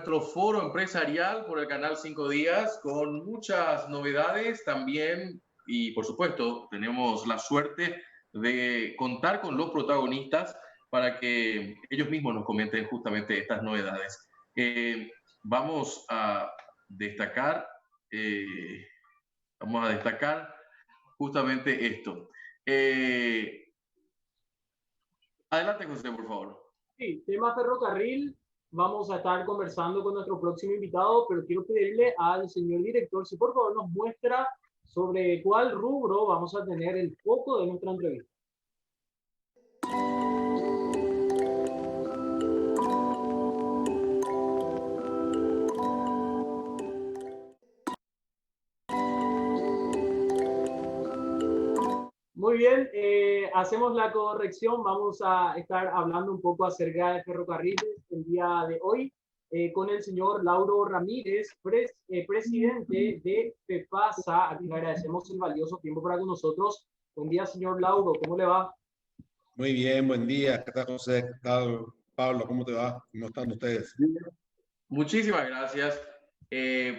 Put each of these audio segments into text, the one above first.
nuestro foro empresarial por el canal 5 Días con muchas novedades también y por supuesto tenemos la suerte de contar con los protagonistas para que ellos mismos nos comenten justamente estas novedades. Vamos a destacar, eh, vamos a destacar justamente esto. Adelante, José, por favor. Sí, tema ferrocarril. Vamos a estar conversando con nuestro próximo invitado, pero quiero pedirle al señor director si por favor nos muestra sobre cuál rubro vamos a tener el foco de nuestra entrevista. Muy bien, hacemos la corrección. Vamos a estar hablando un poco acerca de ferrocarriles el día de hoy con el señor Lauro Ramírez, presidente de FEPASA, a quien agradecemos el valioso tiempo para con nosotros. Buen día, señor Lauro, ¿cómo le va? Muy bien, buen día. ¿Qué tal, José? ¿Qué tal, Pablo? ¿Cómo te va? ¿Cómo están ustedes? Muchísimas gracias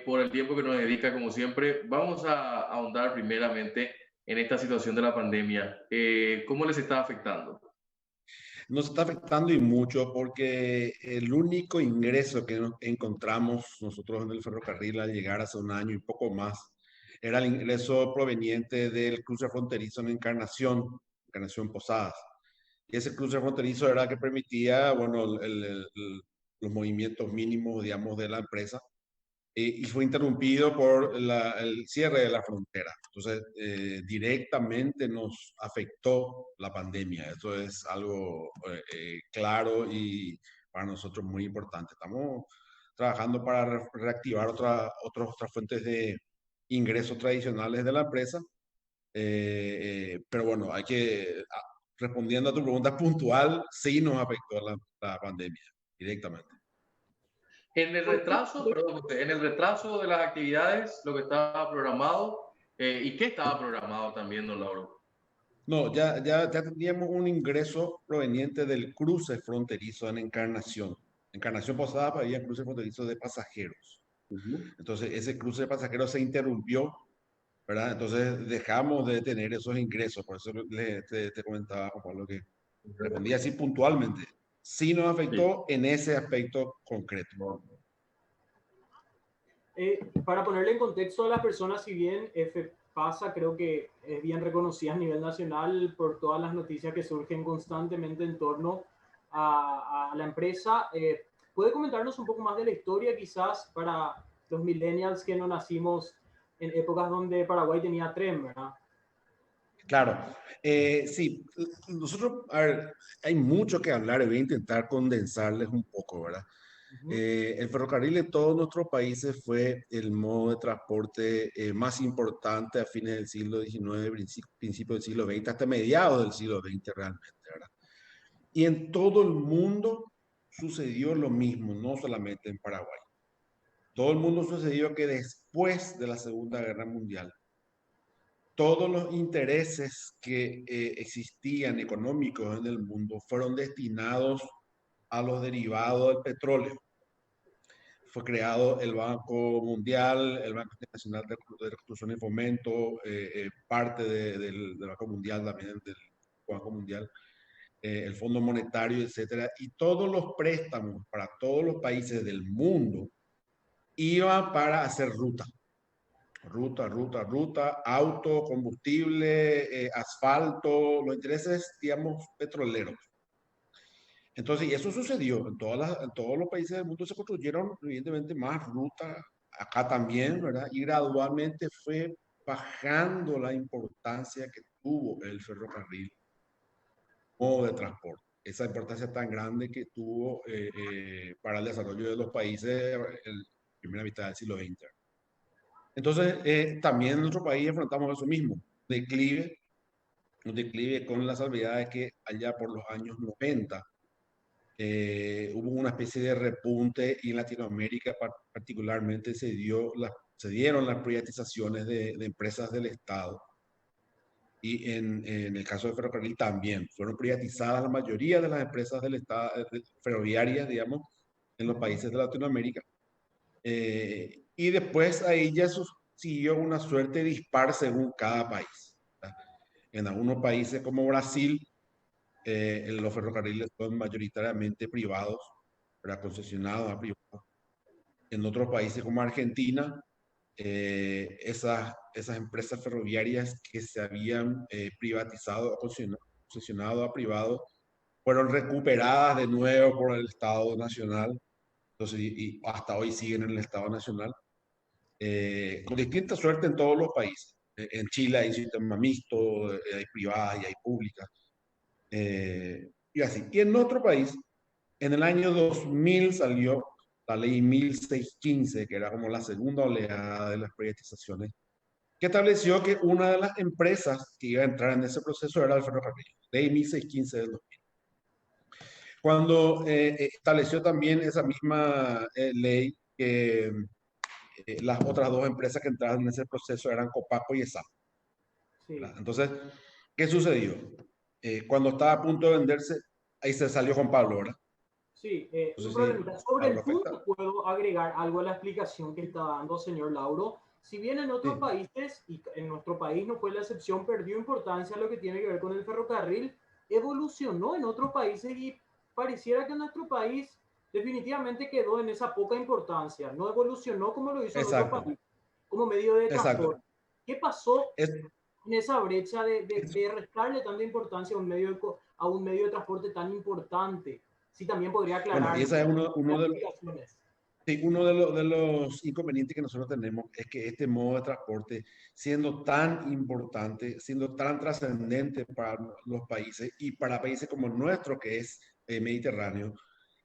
por el tiempo que nos dedica, como siempre. Vamos a ahondar primeramente en esta situación de la pandemia. ¿Cómo les está afectando? Nos está afectando y mucho porque el único ingreso que encontramos nosotros en el ferrocarril al llegar hace un año y poco más era el ingreso proveniente del cruce fronterizo en Encarnación Posadas. Y ese cruce fronterizo era el que permitía, bueno, los movimientos mínimos, digamos, de la empresa y fue interrumpido por el cierre de la frontera. Entonces, directamente nos afectó la pandemia. Eso es algo claro y para nosotros muy importante. Estamos trabajando para reactivar otras fuentes de ingresos tradicionales de la empresa. Pero bueno, respondiendo a tu pregunta puntual, sí nos afectó la pandemia directamente. En el retraso, perdón, en el retraso de las actividades, lo que estaba programado y qué estaba programado también, don Lauro. No, ya teníamos un ingreso proveniente del cruce fronterizo en Encarnación. Encarnación Posada había cruce fronterizo de pasajeros. Entonces, ese cruce de pasajeros se interrumpió, ¿verdad? Entonces, dejamos de tener esos ingresos. Por eso te comentaba, Juan Pablo, que respondía así puntualmente. Sí nos afectó en ese aspecto concreto. Para ponerle en contexto a las personas, si bien FEPASA creo que es bien reconocida a nivel nacional por todas las noticias que surgen constantemente en torno a la empresa, ¿puede comentarnos un poco más de la historia quizás para los millennials que no nacimos en épocas donde Paraguay tenía tren, ¿verdad? Claro, sí, nosotros, a ver, hay mucho que hablar y voy a intentar condensarles un poco, ¿verdad? El ferrocarril en todos nuestros países fue el modo de transporte más importante a fines del siglo XIX, principio del siglo XX, hasta mediados del siglo XX realmente, ¿verdad? Y en todo el mundo sucedió lo mismo, no solamente en Paraguay. Todo el mundo sucedió que después de la Segunda Guerra Mundial, todos los intereses que existían económicos en el mundo fueron destinados a los derivados del petróleo. Fue creado el Banco Mundial, el Banco Internacional de Reconstrucción y Fomento, parte del Banco Mundial, también del Banco Mundial, el Fondo Monetario, etcétera. Y todos los préstamos para todos los países del mundo iban para hacer ruta, auto, combustible, asfalto, los intereses, digamos, petroleros. Entonces, y eso sucedió en todos los países del mundo, se construyeron evidentemente más rutas, acá también, ¿verdad? Y gradualmente fue bajando la importancia que tuvo el ferrocarril modo de transporte. Esa importancia tan grande que tuvo para el desarrollo de los países en la primera mitad del siglo XX. Entonces, también en nuestro país enfrentamos eso mismo, un declive con las salvedades que allá por los años 90 hubo una especie de repunte y en Latinoamérica particularmente se dieron las privatizaciones de empresas del Estado. Y en el caso de ferrocarril también fueron privatizadas la mayoría de las empresas del Estado, ferroviarias, digamos, en los países de Latinoamérica. Y después ahí ya siguió una suerte dispar según cada país, ¿verdad? En algunos países como Brasil, los ferrocarriles son mayoritariamente privados, ¿verdad? Concesionados a privados. En otros países como Argentina, esas empresas ferroviarias que se habían privatizado o concesionado a privados fueron recuperadas de nuevo por el Estado Nacional. Entonces, y hasta hoy siguen en el Estado Nacional, con distinta suerte en todos los países. En Chile hay sistema mixto, hay privadas y hay públicas, y así. Y en otro país, en el año 2000 salió la ley 1615, que era como la segunda oleada de las privatizaciones, que estableció que una de las empresas que iba a entrar en ese proceso era el ferrocarril. Ley 1615 del 2000. Cuando estableció también esa misma ley que las otras dos empresas que entraron en ese proceso eran Copaco y ESAP. Sí. Entonces, ¿qué sucedió? Cuando estaba a punto de venderse, ahí se salió Juan Pablo, ¿verdad? Sí, un Entonces, sí, problemita. Sobre algo el afecta. punto, puedo agregar algo a la explicación que está dando señor Lauro. Si bien en otros Sí, países, y en nuestro país no fue la excepción, perdió importancia lo que tiene que ver con el ferrocarril, evolucionó en otros países y pareciera que nuestro país definitivamente quedó en esa poca importancia. No evolucionó como lo hizo en otros exacto, países, como medio de exacto. transporte. ¿Qué pasó Es, en esa brecha es- de restarle tanta importancia a un medio de transporte tan importante? Sí, también podría bueno, y aclarar ese es las explicaciones. sí, uno de los inconvenientes que nosotros tenemos es que este modo de transporte, siendo tan importante, siendo tan trascendente para los países y para países como el nuestro, que es mediterráneo,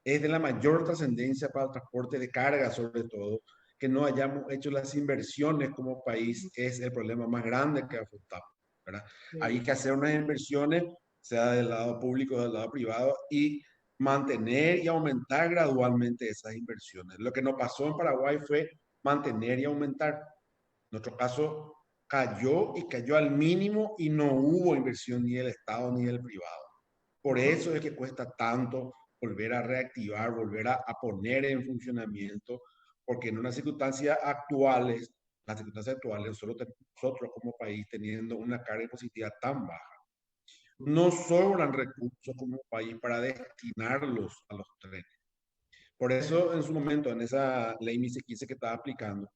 es de la mayor trascendencia para el transporte de carga, sobre todo, que no hayamos hecho las inversiones como país, es el problema más grande que afrontamos, ¿verdad? Hay Sí, que hacer unas inversiones, sea del lado público o del lado privado, y mantener y aumentar gradualmente esas inversiones. Lo que nos pasó en Paraguay fue mantener y aumentar. En nuestro caso, cayó y cayó al mínimo y no hubo inversión ni del Estado ni del privado. Por ajá, eso es que cuesta tanto volver a reactivar, volver a poner en funcionamiento, porque en unas circunstancias actuales, las circunstancias actuales, nosotros como país teniendo una carga positiva tan baja, no sobran recursos como país para destinarlos a los trenes. Por eso, en su momento, en esa ley 15 que estaba aplicando,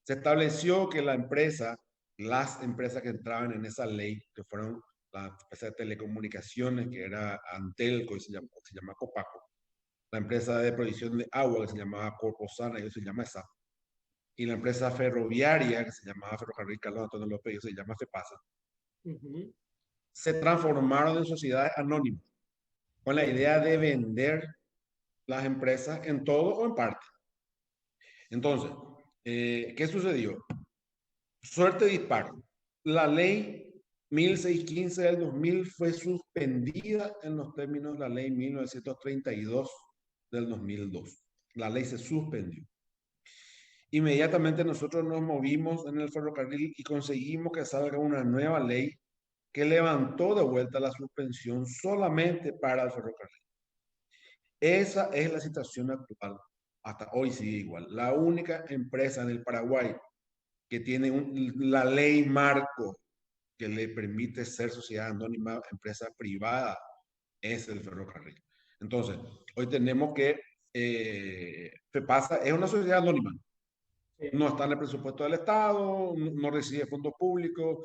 se estableció que las empresas que entraban en esa ley, que fueron la empresa de telecomunicaciones, que era Antelco, que se llama Copaco, la empresa de provisión de agua, que se llamaba Corposana, y se llama ESA, y la empresa ferroviaria, que se llamaba Ferrocarril Carlos Antonio López, y se llama FEPASA, uh-huh, se transformaron en sociedades anónimas, con la sí, idea de vender las empresas en todo o en parte. Entonces, ¿qué sucedió? Suerte disparo. La ley 1615 del 2000 fue suspendida en los términos de la ley 1932 del 2002. La ley se suspendió. Inmediatamente nosotros nos movimos en el ferrocarril y conseguimos que salga una nueva ley que levantó de vuelta la suspensión solamente para el ferrocarril. Esa es la situación actual. Hasta hoy sigue igual. La única empresa en el Paraguay que tiene la ley marco que le permite ser sociedad anónima, empresa privada, es el ferrocarril. Entonces, hoy tenemos que FEPASA es una sociedad anónima. sí, No está en el presupuesto del Estado, no recibe fondos públicos,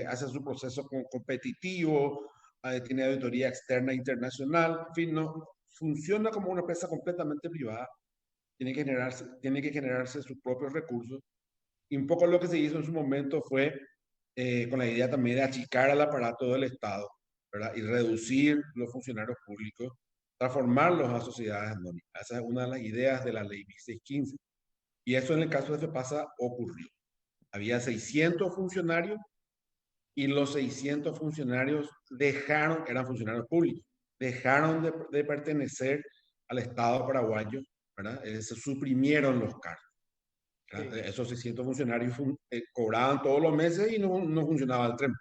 hace su proceso competitivo, tiene auditoría externa e internacional, en fin, no, funciona como una empresa completamente privada, tiene que generarse sus propios recursos. Y un poco lo que se hizo en su momento fue con la idea también de achicar al aparato del Estado, ¿verdad? Y reducir los funcionarios públicos, transformarlos a sociedades anónimas. Esa es una de las ideas de la ley 1615. Y eso en el caso de FEPASA ocurrió. Había 600 funcionarios y los 600 funcionarios eran funcionarios públicos, dejaron de pertenecer al Estado paraguayo, ¿verdad? Se suprimieron los cargos. sí, Esos 600 funcionarios cobraban todos los meses y no funcionaba el tren.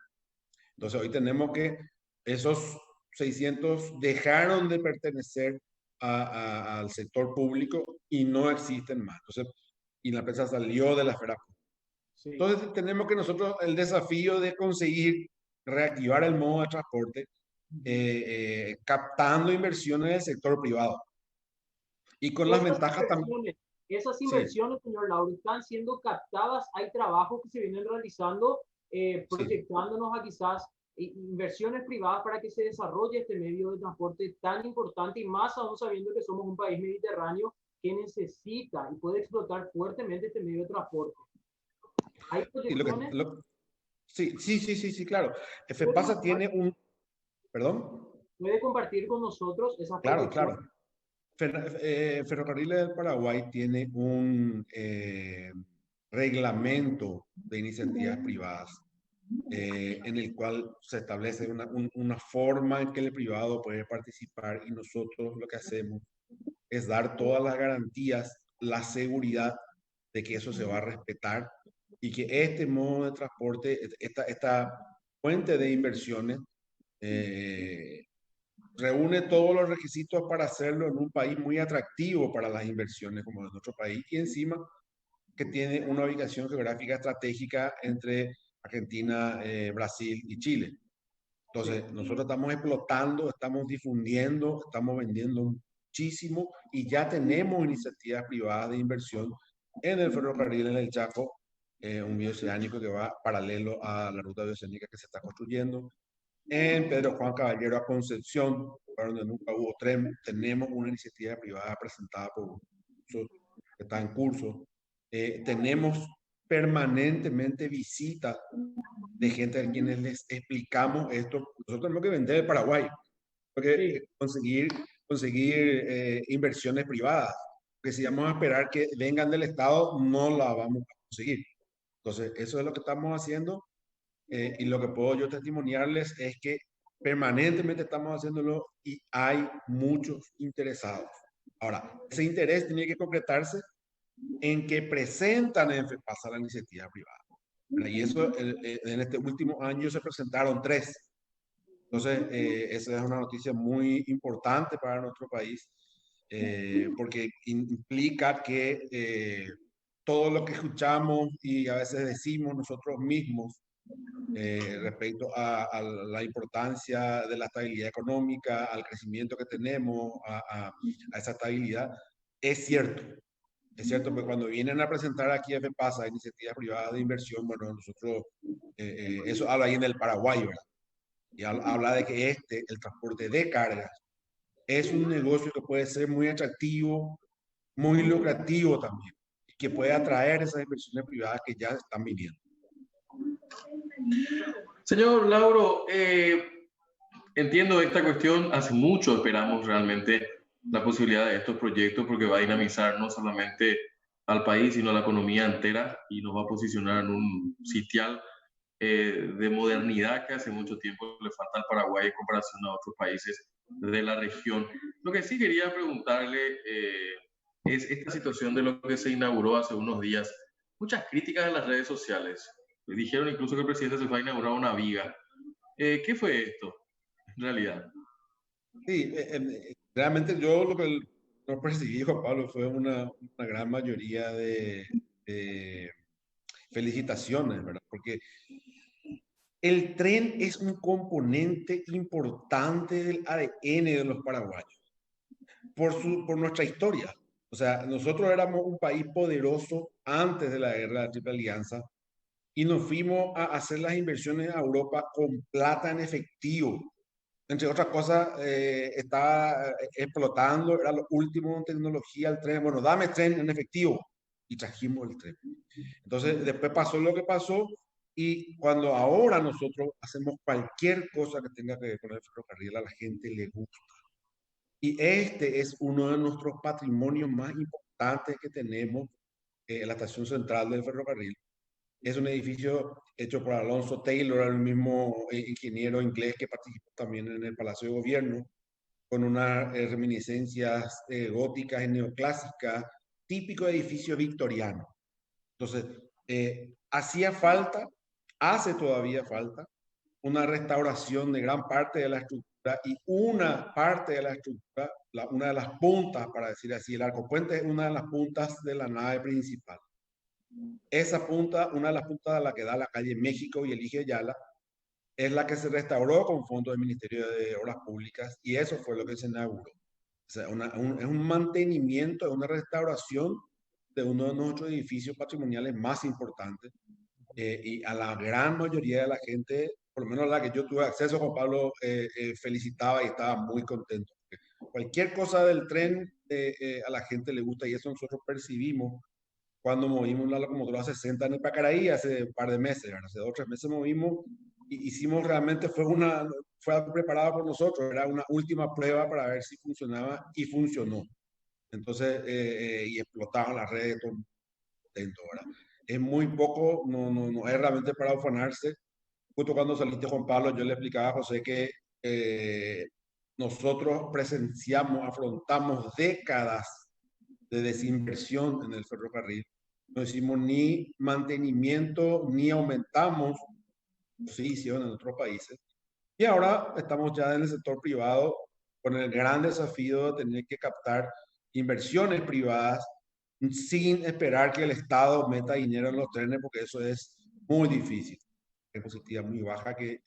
Entonces hoy tenemos que esos 600 dejaron de pertenecer al sector público y no existen más. Entonces, y la empresa salió de la esfera pública. Sí. Entonces, tenemos que nosotros el desafío de conseguir reactivar el modo de transporte captando inversiones del sector privado. Y con las Esas ventajas también. inversiones, esas Sí, inversiones, señor Lauro, están siendo captadas. Hay trabajos que se vienen realizando, sí. proyectándonos a quizás inversiones privadas para que se desarrolle este medio de transporte tan importante y más aún sabiendo que somos un país mediterráneo que necesita y puede explotar fuertemente este medio de transporte. Hay Y proyecciones. sí, claro. ¿Puede, FEPASA tiene un, perdón, puede compartir con nosotros esas claro, proyecciones? claro. Ferrocarriles del Paraguay tiene un reglamento de iniciativas privadas en el cual se establece una forma en que el privado puede participar y nosotros lo que hacemos es dar todas las garantías, la seguridad de que eso se va a respetar y que este modo de transporte, esta fuente de inversiones, eh, reúne todos los requisitos para hacerlo en un país muy atractivo para las inversiones como es nuestro país y encima que tiene una ubicación geográfica estratégica entre Argentina, Brasil y Chile. Sí. Entonces, nosotros estamos explotando, estamos difundiendo, estamos vendiendo muchísimo y ya tenemos iniciativas privadas de inversión en el ferrocarril en el Chaco, un bioceánico que va paralelo a la ruta bioceánica que se está construyendo. En Pedro Juan Caballero a Concepción, para donde nunca hubo tren, tenemos una iniciativa privada presentada por que está en curso. Tenemos permanentemente visitas de gente a quienes les explicamos esto. Nosotros tenemos que vender el Paraguay, porque Sí. conseguir inversiones privadas, porque si vamos a esperar que vengan del Estado, no la vamos a conseguir. Entonces, eso es lo que estamos haciendo y lo que puedo yo testimoniarles es que permanentemente estamos haciéndolo y hay muchos interesados. Ahora, ese interés tiene que concretarse en que presentan en FEPASA la iniciativa privada. Y eso en este último año se presentaron 3. Entonces, esa es una noticia muy importante para nuestro país porque implica que todo lo que escuchamos y a veces decimos nosotros mismos respecto a la importancia de la estabilidad económica, al crecimiento que tenemos, a esa estabilidad, es cierto. Es cierto, porque cuando vienen a presentar aquí a FEPASA, iniciativas privadas de inversión, bueno, nosotros, eso habla ahí en el Paraguay, ¿verdad? Y habla de que el transporte de cargas, es un negocio que puede ser muy atractivo, muy lucrativo también, y que puede atraer esas inversiones privadas que ya están viniendo. Señor Lauro, entiendo esta cuestión. Hace mucho esperamos realmente la posibilidad de estos proyectos porque va a dinamizar no solamente al país, sino a la economía entera y nos va a posicionar en un sitial de modernidad que hace mucho tiempo le falta al Paraguay en comparación a otros países de la región. Lo que sí quería preguntarle es esta situación de lo que se inauguró hace unos días. Muchas críticas en las redes sociales. Dijeron incluso que el presidente se fue a inaugurar una viga. ¿Qué fue esto, en realidad? Sí, realmente yo lo que no percibí, Juan Pablo, fue una gran mayoría de felicitaciones, ¿verdad? Porque el tren es un componente importante del ADN de los paraguayos, por nuestra historia. O sea, nosotros éramos un país poderoso antes de la guerra de la Triple Alianza y nos fuimos a hacer las inversiones a Europa con plata en efectivo. Entre otras cosas, estaba explotando, era lo último en tecnología, el tren. Bueno, dame tren en efectivo. Y trajimos el tren. Entonces, después pasó lo que pasó y cuando ahora nosotros hacemos cualquier cosa que tenga que ver con el ferrocarril, a la gente le gusta. Y este es uno de nuestros patrimonios más importantes que tenemos, la estación central del ferrocarril. Es un edificio hecho por Alonso Taylor, el mismo ingeniero inglés que participó también en el Palacio de Gobierno, con unas reminiscencias góticas y neoclásicas, típico edificio victoriano. Entonces, hacía falta, hace todavía falta, una restauración de gran parte de la estructura y una parte de la estructura, una de las puntas, para decir así, el arcopuente es una de las puntas de la nave principal. Esa punta, una de las puntas a la que da la calle México y Elige Yala, es la que se restauró con fondos del Ministerio de Obras Públicas y eso fue lo que se inauguró. O sea, es un mantenimiento, es una restauración de uno de nuestros edificios patrimoniales más importantes. Y a la gran mayoría de la gente, por lo menos a la que yo tuve acceso, Juan Pablo felicitaba y estaba muy contento. Cualquier cosa del tren a la gente le gusta y eso nosotros percibimos cuando movimos la locomotora 60 en el Pacaraí hace un par de meses, hace 2 o 3 meses movimos y hicimos realmente, fue algo preparado por nosotros, era una última prueba para ver si funcionaba y funcionó. Entonces, y explotaban las redes, todo contento, ¿verdad? Es muy poco, no es realmente para ufanarse. Justo cuando saliste, Juan Pablo, yo le explicaba a José que nosotros presenciamos, afrontamos décadas de desinversión en el ferrocarril. No hicimos ni mantenimiento, ni aumentamos, sí hicieron en otros países. Y ahora estamos ya en el sector privado con el gran desafío de tener que captar inversiones privadas sin esperar que el Estado meta dinero en los trenes, porque eso es muy difícil. Es positiva muy baja que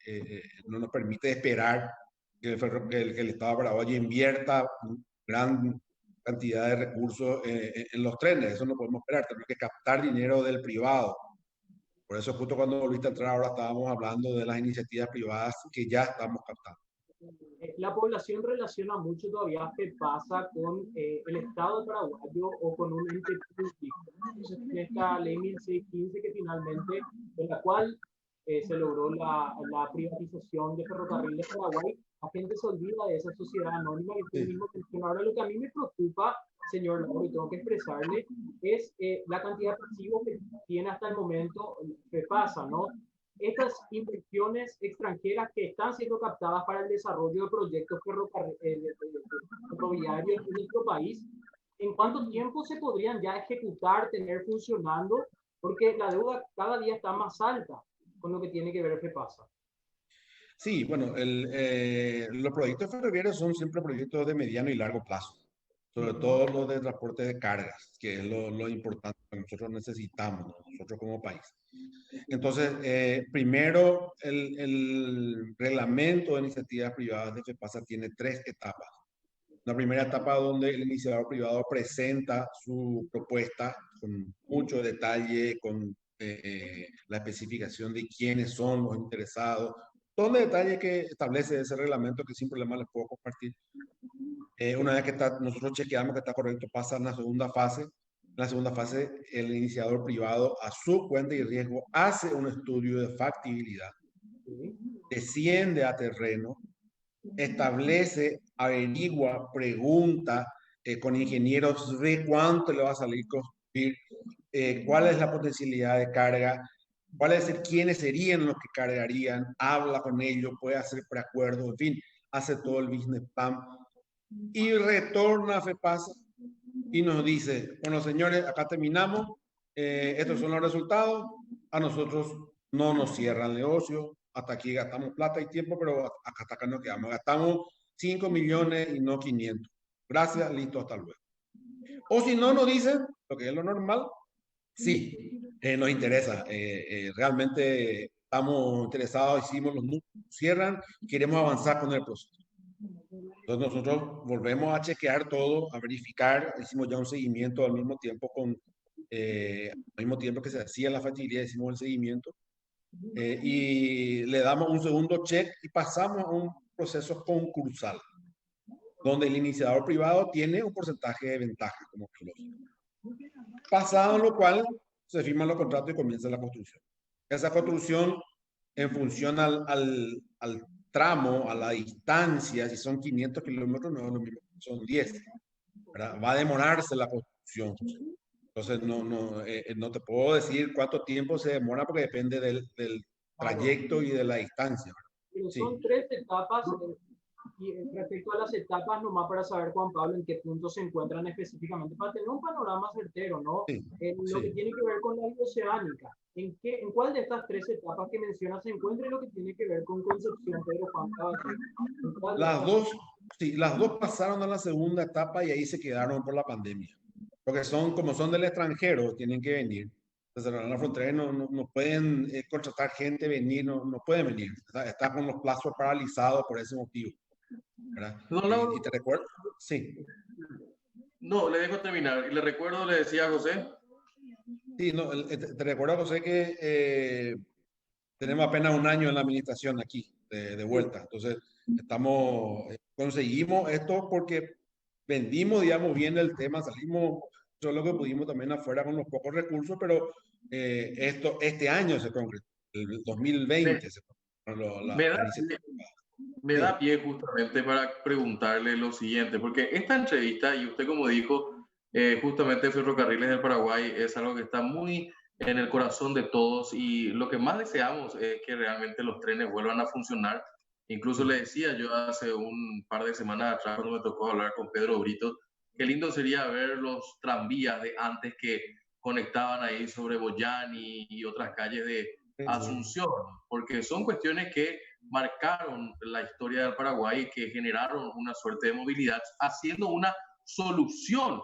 no nos permite esperar que el Estado paraguayo invierta gran cantidad de recursos en los trenes. Eso no podemos esperar. Tenemos que captar dinero del privado. Por eso justo cuando volviste a entrar ahora estábamos hablando de las iniciativas privadas que ya estamos captando. La población relaciona mucho todavía qué pasa con el Estado paraguayo o con un ente público. Entonces, en esta ley 1615 que finalmente, en la cual se logró la privatización de Ferrocarriles Paraguay, la gente se olvida de esa sociedad anónima que usted mismo menciona. Ahora, lo que a mí me preocupa, señor Lauro, y tengo que expresarle, es la cantidad de pasivos que tiene hasta el momento FEPASA, ¿no? Estas inversiones extranjeras que están siendo captadas para el desarrollo de proyectos ferroviarios en nuestro país, ¿en cuánto tiempo se podrían ya ejecutar, tener funcionando? Porque la deuda cada día está más alta con lo que tiene que ver FEPASA. Sí, bueno, los proyectos ferroviarios son siempre proyectos de mediano y largo plazo, sobre todo los de transporte de cargas, que es lo importante que nosotros necesitamos, ¿no? Nosotros como país. Entonces, primero, el reglamento de iniciativas privadas de FEPASA tiene 3 etapas. La primera etapa donde el iniciador privado presenta su propuesta con mucho detalle, con la especificación de quiénes son los interesados, todo el detalle que establece ese reglamento que sin problema les puedo compartir. Una vez que nosotros chequeamos que está correcto, pasa a la segunda fase. En la segunda fase, el iniciador privado a su cuenta y riesgo hace un estudio de factibilidad, desciende a terreno, establece, averigua, pregunta con ingenieros de cuánto le va a salir construir, cuál es la potencialidad de carga, quiénes serían los que cargarían, habla con ellos, puede hacer preacuerdos, en fin, hace todo el business plan y retorna a FEPASA y nos dice, bueno señores, acá terminamos, estos son los resultados, a nosotros no nos cierra el negocio, hasta aquí gastamos plata y tiempo, pero hasta acá nos quedamos, gastamos 5 millones y no 500. Gracias, listo, hasta luego. O si no nos dicen, lo que es lo normal, sí, nos interesa, realmente estamos interesados, hicimos los números, cierran, queremos avanzar con el proceso. Entonces nosotros volvemos a chequear todo, a verificar, hicimos ya un seguimiento al mismo tiempo al mismo tiempo que se hacía la factibilidad, hicimos el seguimiento y le damos un segundo check y pasamos a un proceso concursal, donde el iniciador privado tiene un porcentaje de ventaja como lógico. Pasado lo cual se firman los contratos y comienza la construcción. Esa construcción en función al tramo, a la distancia, si son 500 kilómetros, no es lo mismo, son 10. ¿Verdad? Va a demorarse la construcción. Entonces, no te puedo decir cuánto tiempo se demora porque depende del trayecto y de la distancia. Pero son 3 etapas Y respecto a las etapas, nomás para saber, Juan Pablo, en qué punto se encuentran específicamente, para tener un panorama certero, ¿no? Sí, En lo que sí. tiene que ver con la oceánica. ¿En cuál de estas tres etapas que mencionas se encuentra y lo que tiene que ver con Concepción, Pedro Juan Caballero? ¿En cuál de Las estas? dos, sí, las dos pasaron a la segunda etapa y ahí se quedaron por la pandemia. Porque son, como son del extranjero, tienen que venir. Se cerraron la frontera y no pueden contratar gente, venir, no pueden venir. Está con los plazos paralizados por ese motivo, ¿verdad? Don Y Lauro, te recuerdo, sí, no, le dejo terminar. Y le recuerdo, le decía a José. sí, no, te recuerdo, José, que tenemos apenas un año en la administración aquí, de Sí. vuelta. Entonces, conseguimos esto porque vendimos, digamos, bien el tema, salimos todo lo que pudimos también afuera con los pocos recursos, pero este año se concretó, el Me, 2020 se concretó me da, la iniciativa. me da Sí, pie justamente para preguntarle lo siguiente, porque esta entrevista, y usted como dijo, justamente Ferrocarriles del Paraguay es algo que está muy en el corazón de todos y lo que más deseamos es que realmente los trenes vuelvan a funcionar. Incluso le sí, decía yo hace un par de semanas atrás cuando me tocó hablar con Pedro Brito, qué lindo sería ver los tranvías de antes que conectaban ahí sobre Boyani y otras calles de sí, sí. Asunción, porque son cuestiones que marcaron la historia del Paraguay, que generaron una suerte de movilidad, haciendo una solución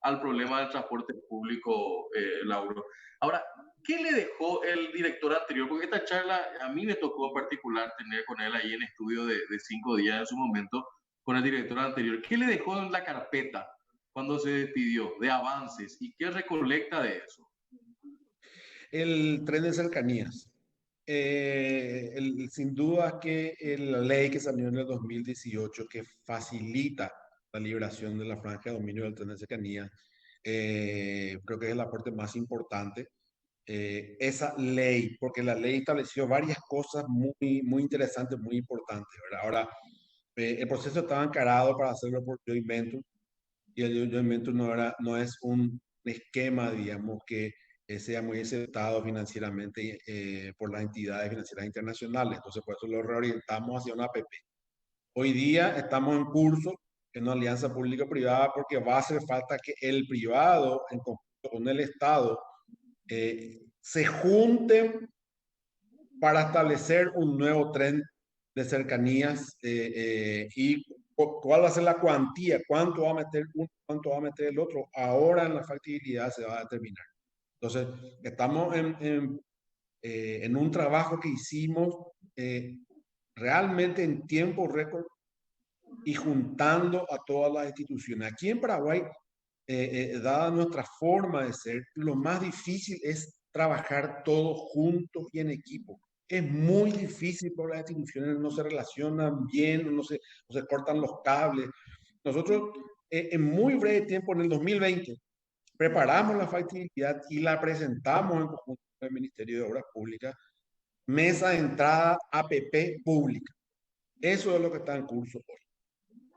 al problema del transporte público, Lauro. Ahora, ¿qué le dejó el director anterior? Porque esta charla a mí me tocó en particular tener con él ahí en estudio de 5 días en su momento, con el director anterior. ¿Qué le dejó en la carpeta cuando se despidió de avances y qué recolecta de eso? El tren de cercanías. Sin duda que la ley que salió en el 2018 que facilita la liberación de la franja de dominio del tren de cercanías, creo que es el aporte más importante. Esa ley, porque la ley estableció varias cosas muy interesantes, muy importantes, ¿verdad? Ahora, el proceso estaba encarado para hacerlo por joint venture y el joint venture no es un esquema, digamos, que sea muy aceptado financieramente por las entidades financieras internacionales. Entonces, por eso lo reorientamos hacia una APP. Hoy día estamos en curso en una alianza público-privada porque va a hacer falta que el privado, en conjunto con el Estado, se junten para establecer un nuevo tren de cercanías y cuál va a ser la cuantía, cuánto va a meter uno, cuánto va a meter el otro. Ahora en la factibilidad se va a determinar. Entonces, estamos en un trabajo que hicimos realmente en tiempo récord y juntando a todas las instituciones. Aquí en Paraguay, dada nuestra forma de ser, lo más difícil es trabajar todos juntos y en equipo. Es muy difícil porque las instituciones no se relacionan bien, no se cortan los cables. Nosotros, en muy breve tiempo, en el 2020, preparamos la factibilidad y la presentamos en conjunto con el Ministerio de Obras Públicas, mesa de entrada APP pública. Eso es lo que está en curso hoy.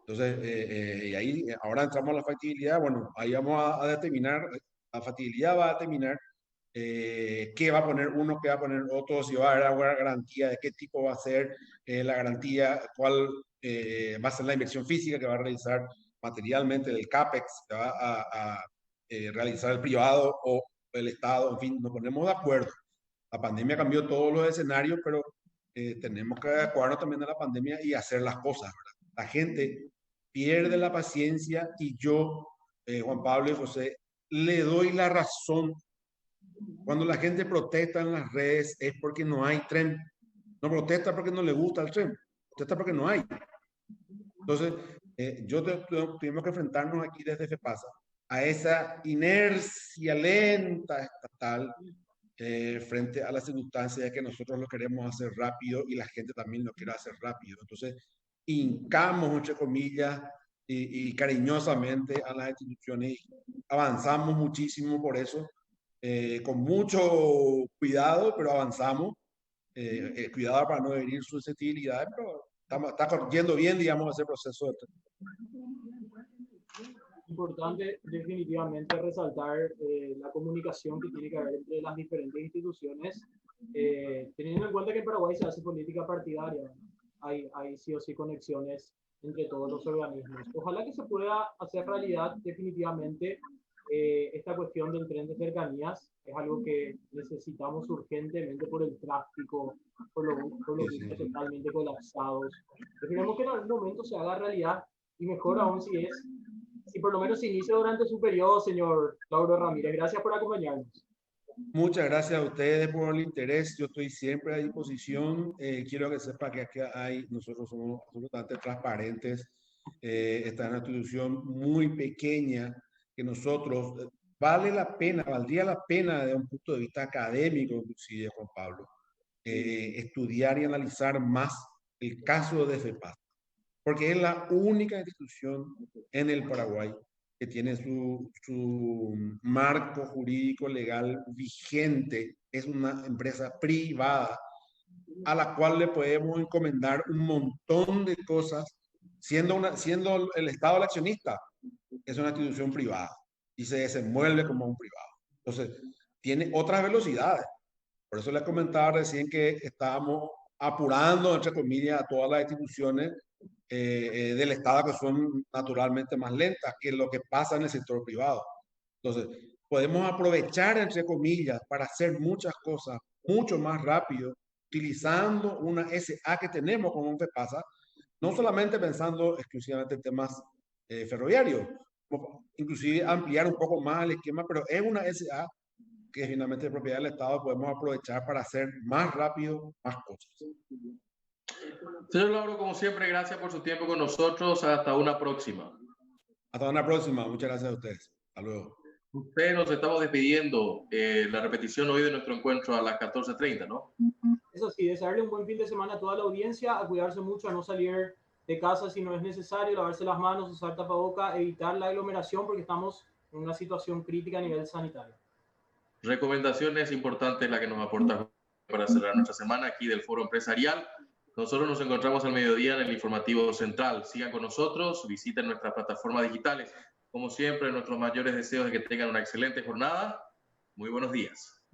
Entonces, y ahí ahora entramos a la factibilidad. Bueno, ahí vamos a determinar, la factibilidad va a determinar qué va a poner uno, qué va a poner otro, si va a haber alguna garantía, de qué tipo va a ser la garantía, cuál va a ser la inversión física que va a realizar materialmente del CAPEX, que va a realizar el privado o el Estado. En fin, nos ponemos de acuerdo. La pandemia cambió todos los escenarios, pero tenemos que adecuarnos también a la pandemia y hacer las cosas, ¿verdad? La gente pierde la paciencia y yo, Juan Pablo y José, le doy la razón. Cuando la gente protesta en las redes es porque no hay tren. No protesta porque no le gusta el tren, protesta porque no hay. Entonces, tuvimos que enfrentarnos aquí desde FEPASA a esa inercia lenta estatal frente a la circunstancia de que nosotros lo queremos hacer rápido y la gente también lo quiere hacer rápido. Entonces, hincamos, entre comillas, y cariñosamente a las instituciones, avanzamos muchísimo por eso, con mucho cuidado, pero avanzamos, cuidado para no herir susceptibilidades, pero está yendo bien, digamos, ese proceso de... Importante definitivamente resaltar la comunicación que tiene que haber entre las diferentes instituciones, teniendo en cuenta que en Paraguay se hace política partidaria. Hay sí o sí conexiones entre todos los organismos. Ojalá que se pueda hacer realidad definitivamente esta cuestión del tren de cercanías. Es algo que necesitamos urgentemente por el tráfico, por los buses totalmente colapsados. Esperemos que en algún momento se haga realidad y mejor aún si por lo menos se inicia durante su periodo, señor Lauro Ramírez. Gracias por acompañarnos. Muchas gracias a ustedes por el interés. Yo estoy siempre a disposición. Quiero que sepa que aquí nosotros somos absolutamente transparentes. Esta es una institución muy pequeña que nosotros, valdría la pena desde un punto de vista académico, inclusive, Juan Pablo, estudiar y analizar más el caso de FEPAS, porque es la única institución en el Paraguay que tiene su marco jurídico legal vigente. Es una empresa privada a la cual le podemos encomendar un montón de cosas, siendo el Estado el accionista. Es una institución privada y se desenvuelve como un privado. Entonces, tiene otras velocidades. Por eso les comentaba recién que estábamos apurando, entre comillas, a todas las instituciones del Estado que son naturalmente más lentas que lo que pasa en el sector privado. Entonces, podemos aprovechar, entre comillas, para hacer muchas cosas mucho más rápido, utilizando una SA que tenemos como un FEPASA, no solamente pensando exclusivamente en temas ferroviarios, inclusive ampliar un poco más el esquema, pero es una SA que finalmente es propiedad del Estado, podemos aprovechar para hacer más rápido más cosas. Señor Lauro, como siempre, gracias por su tiempo con nosotros. Hasta una próxima. Hasta una próxima. Muchas gracias a ustedes. Hasta luego. Ustedes nos estamos despidiendo. La repetición hoy de nuestro encuentro a las 14:30, ¿no? Eso sí, desearle un buen fin de semana a toda la audiencia, a cuidarse mucho, a no salir de casa si no es necesario, lavarse las manos, usar tapaboca, evitar la aglomeración porque estamos en una situación crítica a nivel sanitario. Recomendaciones importantes la que nos aporta para cerrar nuestra semana aquí del Foro Empresarial. Nosotros nos encontramos al mediodía en el informativo central. Sigan con nosotros, visiten nuestras plataformas digitales. Como siempre, nuestros mayores deseos de que tengan una excelente jornada. Muy buenos días.